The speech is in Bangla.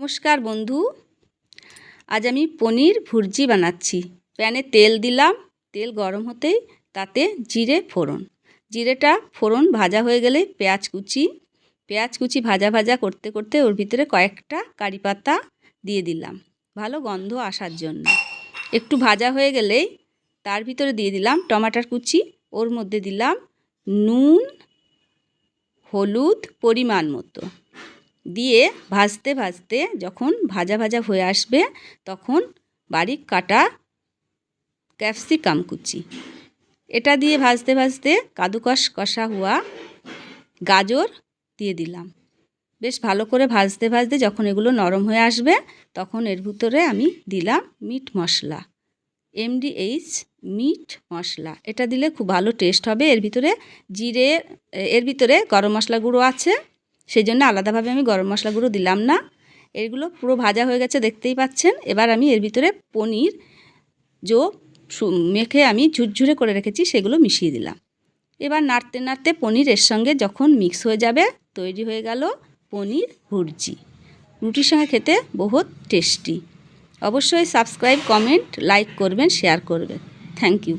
নমস্কার বন্ধু, আজ আমি পনির ভুর্জি বানাচ্ছি। প্যানে তেল দিলাম, তেল গরম হতেই তাতে জিরে ফোড়ন। জিরেটা ফোড়ন ভাজা হয়ে গেলে পেঁয়াজ কুচি ভাজা ভাজা করতে করতে ওর ভিতরে কয়েকটা কারি পাতা দিয়ে দিলাম ভালো গন্ধ আসার জন্য। একটু ভাজা হয়ে গেলেই তার ভিতরে দিয়ে দিলাম টমাটার কুচি, ওর মধ্যে দিলাম নুন হলুদ পরিমাণ মতো দিয়ে ভাজতে ভাজতে যখন ভাজা ভাজা হয়ে আসবে তখন বারিক কাটা ক্যাপসিকাম কুচি, এটা দিয়ে ভাজতে ভাজতে কাদুকস কষা হওয়া গাজর দিয়ে দিলাম। বেশ ভালো করে ভাজতে ভাজতে যখন এগুলো নরম হয়ে আসবে তখন এর ভিতরে আমি দিলাম মিট মশলা, MDH মিট মশলা। এটা দিলে খুব ভালো টেস্ট হবে। এর ভিতরে গরম মশলা গুঁড়ো আছে, সেই জন্য আলাদাভাবে আমি গরম মশলা গুঁড়ো দিলাম না। এগুলো পুরো ভাজা হয়ে গেছে দেখতেই পাচ্ছেন। এবার আমি এর ভিতরে পনির মেখে আমি ঝুরঝুরে করে রেখেছি সেগুলো মিশিয়ে দিলাম। এবার নাড়তে নাড়তে পনির এর সঙ্গে যখন মিক্স হয়ে যাবে তৈরি হয়ে গেল পনির ভুর্জি। রুটির সঙ্গে খেতে বহুত টেস্টি। অবশ্যই সাবস্ক্রাইব, কমেন্ট, লাইক করবেন, শেয়ার করবেন। Thank you.